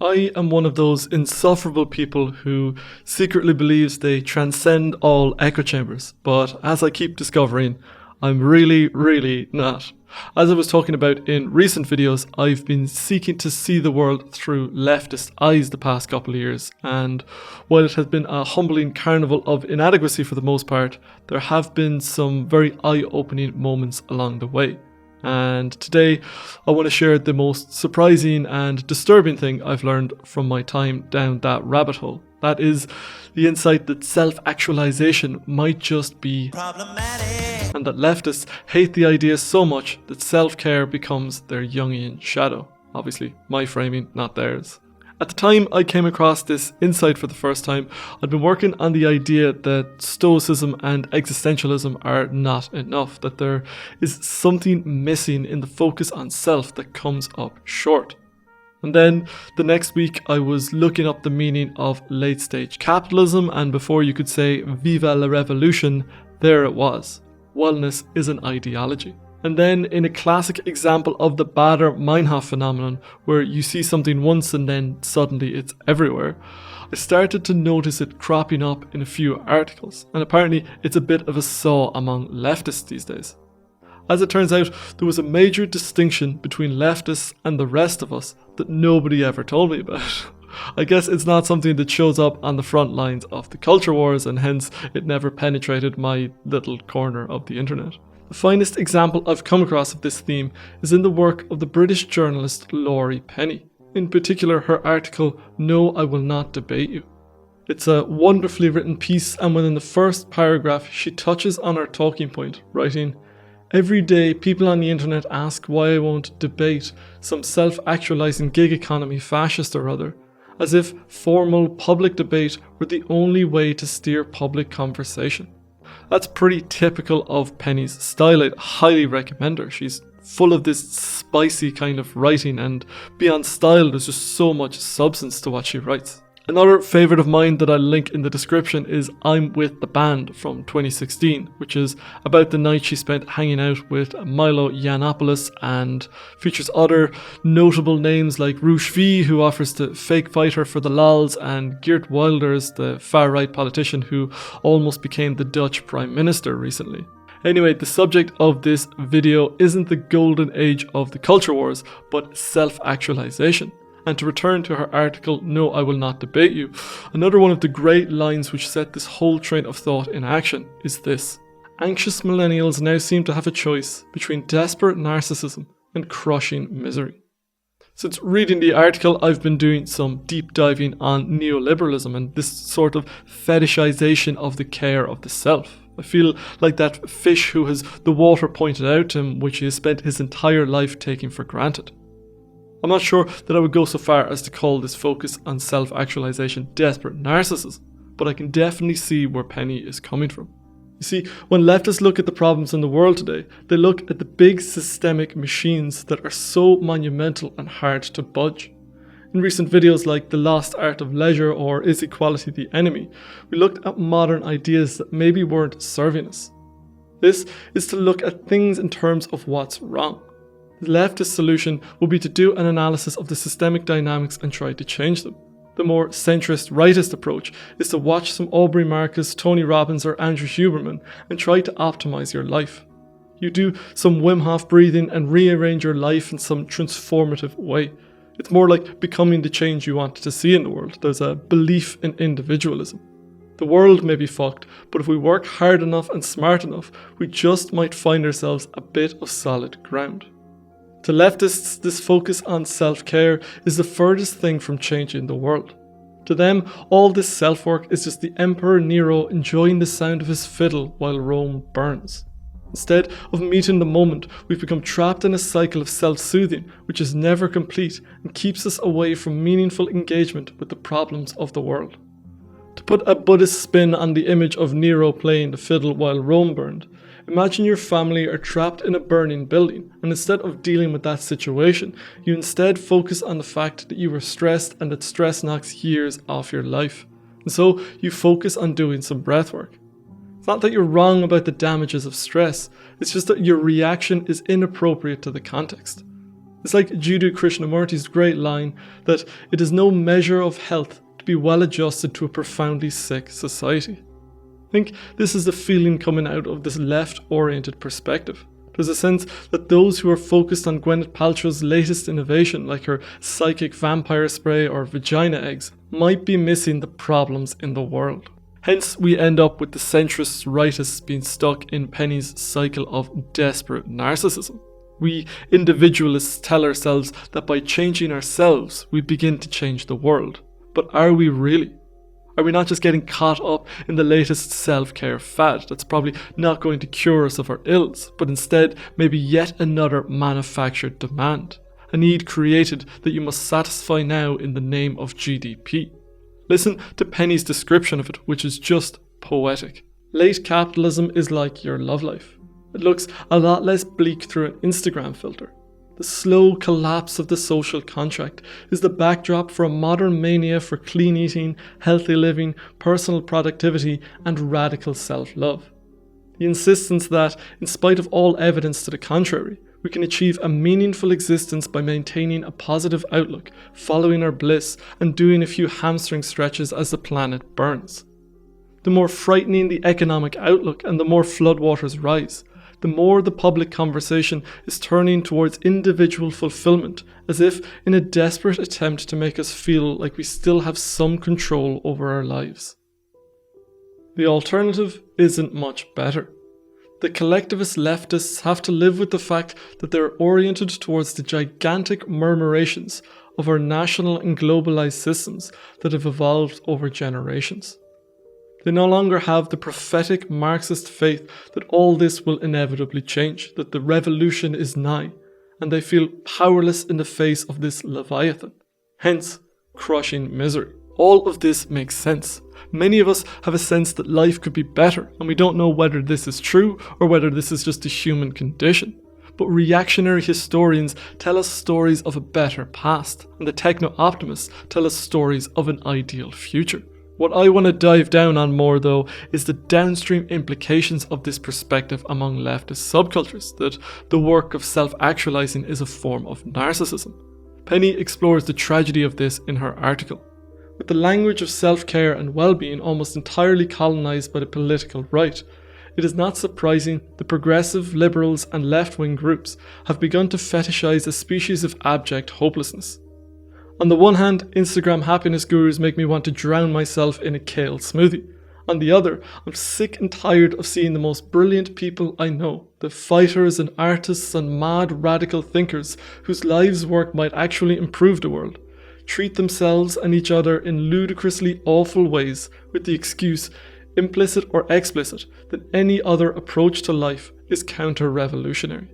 I am one of those insufferable people who secretly believes they transcend all echo chambers, but as I keep discovering, I'm really not. As I was talking about in recent videos, I've been seeking to see the world through leftist eyes the past couple of years, and while it has been a humbling carnival of inadequacy for the most part, there have been some very eye-opening moments along the way. And today, I want to share the most surprising and disturbing thing I've learned from my time down that rabbit hole. That is the insight that self-actualization might just be problematic, and that leftists hate the idea so much that self-care becomes their Jungian shadow. Obviously, my framing, not theirs. At the time I came across this insight for the first time, I'd been working on the idea that Stoicism and existentialism are not enough, that there is something missing in the focus on self that comes up short. And then the next week I was looking up the meaning of late stage capitalism, and before you could say Viva la Revolution, there it was. Wellness is an ideology. And then in a classic example of the Baader-Meinhof phenomenon, where you see something once and then suddenly it's everywhere, I started to notice it cropping up in a few articles, and apparently it's a bit of a saw among leftists these days. As it turns out, there was a major distinction between leftists and the rest of us that nobody ever told me about. I guess it's not something that shows up on the front lines of the culture wars, and hence it never penetrated my little corner of the internet. The finest example I've come across of this theme is in the work of the British journalist Laurie Penny, in particular her article, No, I Will Not Debate You. It's a wonderfully written piece, and within the first paragraph she touches on our talking point, writing, "Every day people on the internet ask why I won't debate some self-actualizing gig economy fascist or other, as if formal public debate were the only way to steer public conversation." That's pretty typical of Penny's style. I'd highly recommend her. She's full of this spicy kind of writing, and beyond style, there's just so much substance to what she writes. Another favourite of mine that I'll link in the description is I'm With the Band from 2016, which is about the night she spent hanging out with Milo Yiannopoulos, and features other notable names like Roosh V, who offers to fake fight her for the lols, and Geert Wilders, the far-right politician who almost became the Dutch Prime Minister recently. Anyway, the subject of this video isn't the golden age of the culture wars, but self-actualization. And to return to her article, No, I Will Not Debate You, another one of the great lines which set this whole train of thought in action is this: "Anxious millennials now seem to have a choice between desperate narcissism and crushing misery." Since reading the article, I've been doing some deep diving on neoliberalism and this sort of fetishization of the care of the self. I feel like that fish who has the water pointed out to him, which he has spent his entire life taking for granted. I'm not sure that I would go so far as to call this focus on self-actualization desperate narcissism, but I can definitely see where Penny is coming from. You see, when leftists look at the problems in the world today, they look at the big systemic machines that are so monumental and hard to budge. In recent videos like The Lost Art of Leisure or Is Equality the Enemy, we looked at modern ideas that maybe weren't serving us. This is to look at things in terms of what's wrong. The leftist solution will be to do an analysis of the systemic dynamics and try to change them. The more centrist rightist approach is to watch some Aubrey Marcus, Tony Robbins or Andrew Huberman and try to optimize your life. You do some Wim Hof breathing and rearrange your life in some transformative way. It's more like becoming the change you want to see in the world. There's a belief in individualism. The world may be fucked, but if we work hard enough and smart enough, we just might find ourselves a bit of solid ground. To leftists, this focus on self-care is the furthest thing from changing the world. To them, all this self-work is just the Emperor Nero enjoying the sound of his fiddle while Rome burns. Instead of meeting the moment, we've become trapped in a cycle of self-soothing, which is never complete and keeps us away from meaningful engagement with the problems of the world. To put a Buddhist spin on the image of Nero playing the fiddle while Rome burned, imagine your family are trapped in a burning building, and instead of dealing with that situation, you instead focus on the fact that you were stressed and that stress knocks years off your life. And so you focus on doing some breathwork. It's not that you're wrong about the damages of stress, it's just that your reaction is inappropriate to the context. It's like Jiddu Krishnamurti's great line that it is no measure of health to be well adjusted to a profoundly sick society. I think this is the feeling coming out of this left-oriented perspective. There's a sense that those who are focused on Gwyneth Paltrow's latest innovation, like her psychic vampire spray or vagina eggs, might be missing the problems in the world. Hence, we end up with the centrist rightists being stuck in Penny's cycle of desperate narcissism. We individualists tell ourselves that by changing ourselves, we begin to change the world. But are we really? Are we not just getting caught up in the latest self-care fad that's probably not going to cure us of our ills, but instead maybe yet another manufactured demand, a need created that you must satisfy now in the name of GDP? Listen to Penny's description of it, which is just poetic. Late capitalism is like your love life. It looks a lot less bleak through an Instagram filter. The slow collapse of the social contract is the backdrop for a modern mania for clean eating, healthy living, personal productivity, and radical self-love. The insistence that, in spite of all evidence to the contrary, we can achieve a meaningful existence by maintaining a positive outlook, following our bliss, and doing a few hamstring stretches as the planet burns. The more frightening the economic outlook and the more floodwaters rise, the more the public conversation is turning towards individual fulfillment, as if in a desperate attempt to make us feel like we still have some control over our lives. The alternative isn't much better. The collectivist leftists have to live with the fact that they're oriented towards the gigantic murmurations of our national and globalized systems that have evolved over generations. They no longer have the prophetic Marxist faith that all this will inevitably change, that the revolution is nigh, and they feel powerless in the face of this leviathan, hence crushing misery. All of this makes sense. Many of us have a sense that life could be better, and we don't know whether this is true or whether this is just a human condition. But reactionary historians tell us stories of a better past, and the techno-optimists tell us stories of an ideal future. What I want to dive down on more, though, is the downstream implications of this perspective among leftist subcultures, that the work of self-actualizing is a form of narcissism. Penny explores the tragedy of this in her article. With the language of self-care and well-being almost entirely colonized by the political right, it is not surprising the progressive, liberals and left-wing groups have begun to fetishize a species of abject hopelessness. On the one hand, Instagram happiness gurus make me want to drown myself in a kale smoothie. On the other, I'm sick and tired of seeing the most brilliant people I know, the fighters and artists and mad radical thinkers whose lives' work might actually improve the world, treat themselves and each other in ludicrously awful ways with the excuse, implicit or explicit, that any other approach to life is counter-revolutionary.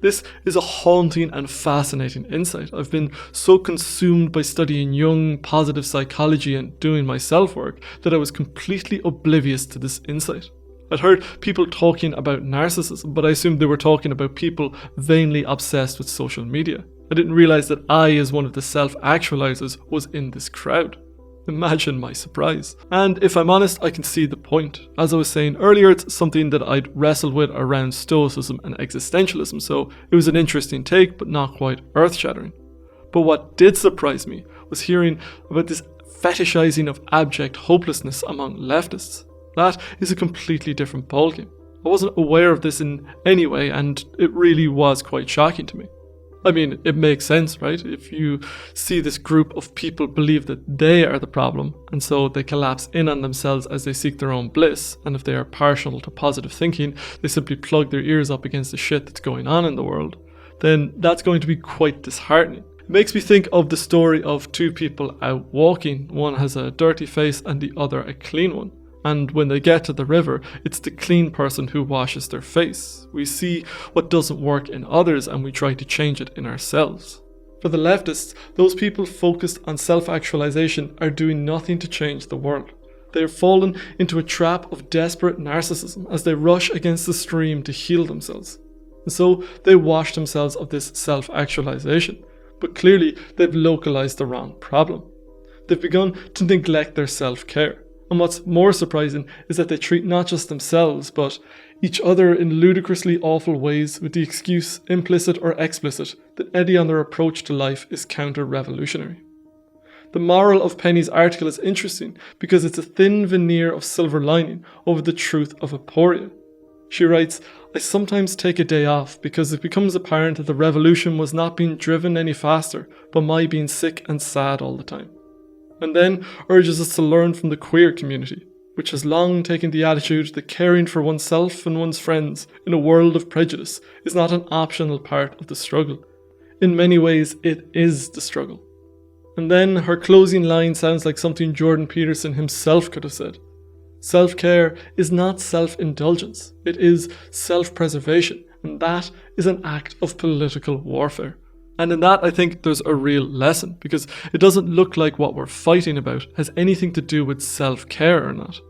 This is a haunting and fascinating insight. I've been so consumed by studying Jung, positive psychology and doing my self-work that I was completely oblivious to this insight. I'd heard people talking about narcissism, but I assumed they were talking about people vainly obsessed with social media. I didn't realize that I, as one of the self-actualizers, was in this crowd. Imagine my surprise. And if I'm honest, I can see the point. As I was saying earlier, it's something that I'd wrestled with around Stoicism and existentialism, so it was an interesting take, but not quite earth-shattering. But what did surprise me was hearing about this fetishizing of abject hopelessness among leftists. That is a completely different ballgame. I wasn't aware of this in any way, and it really was quite shocking to me. I mean, it makes sense, right? If you see this group of people believe that they are the problem, and so they collapse in on themselves as they seek their own bliss, and if they are partial to positive thinking, they simply plug their ears up against the shit that's going on in the world, then that's going to be quite disheartening. It makes me think of the story of two people out walking. One has a dirty face and the other a clean one. And when they get to the river, it's the clean person who washes their face. We see what doesn't work in others and we try to change it in ourselves. For the leftists, those people focused on self-actualization are doing nothing to change the world. They have fallen into a trap of desperate narcissism as they rush against the stream to heal themselves. And so they wash themselves of this self-actualization. But clearly, they've localized the wrong problem. They've begun to neglect their self-care. And what's more surprising is that they treat not just themselves, but each other in ludicrously awful ways with the excuse, implicit or explicit, that any other approach to life is counter-revolutionary. The moral of Penny's article is interesting because it's a thin veneer of silver lining over the truth of aporia. She writes, "I sometimes take a day off because it becomes apparent that the revolution was not being driven any faster, but my being sick and sad all the time." And then urges us to learn from the queer community, which has long taken the attitude that caring for oneself and one's friends in a world of prejudice is not an optional part of the struggle. In many ways, it is the struggle. And then her closing line sounds like something Jordan Peterson himself could have said. Self-care is not self-indulgence, it is self-preservation, and that is an act of political warfare. And in that, I think there's a real lesson, because it doesn't look like what we're fighting about has anything to do with self-care or not.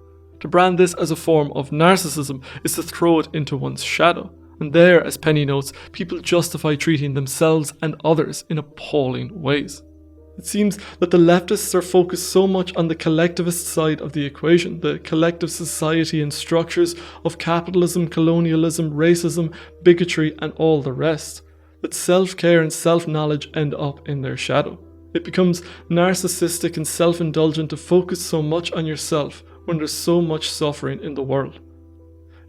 To brand this as a form of narcissism is to throw it into one's shadow. And there, as Penny notes, people justify treating themselves and others in appalling ways. It seems that the leftists are focused so much on the collectivist side of the equation, the collective society and structures of capitalism, colonialism, racism, bigotry, and all the rest, that self-care and self-knowledge end up in their shadow. It becomes narcissistic and self-indulgent to focus so much on yourself when there's so much suffering in the world.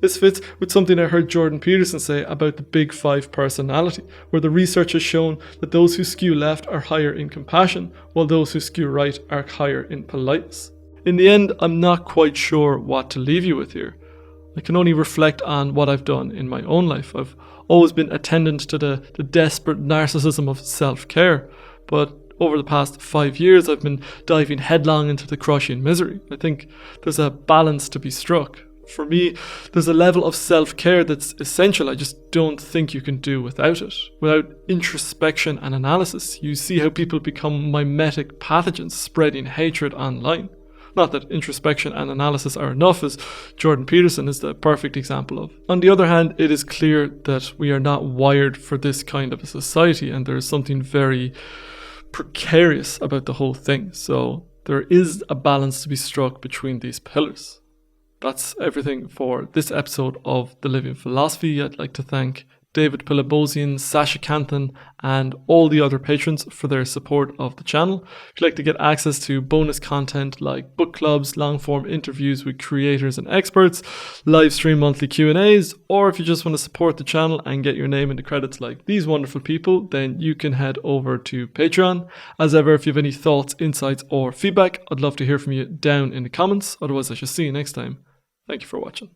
This fits with something I heard Jordan Peterson say about the Big Five personality, where the research has shown that those who skew left are higher in compassion, while those who skew right are higher in politeness. In the end, I'm not quite sure what to leave you with here. I can only reflect on what I've done in my own life. I've always been attendant to the desperate narcissism of self-care, but over the past 5 years I've been diving headlong into the crushing misery. I think there's a balance to be struck. For me, there's a level of self-care that's essential. I just don't think you can do without it. Without introspection and analysis, you see how people become mimetic pathogens spreading hatred online. Not that introspection and analysis are enough, as Jordan Peterson is the perfect example of. On the other hand, it is clear that we are not wired for this kind of a society, and there is something very precarious about the whole thing. So there is a balance to be struck between these pillars. That's everything for this episode of The Living Philosophy. I'd like to thank David Pilibosian, Sasha Canthan, and all the other patrons for their support of the channel. If you'd like to get access to bonus content like book clubs, long-form interviews with creators and experts, live stream monthly Q&As, or if you just want to support the channel and get your name in the credits like these wonderful people, then you can head over to Patreon. As ever, if you have any thoughts, insights, or feedback, I'd love to hear from you down in the comments. Otherwise, I shall see you next time. Thank you for watching.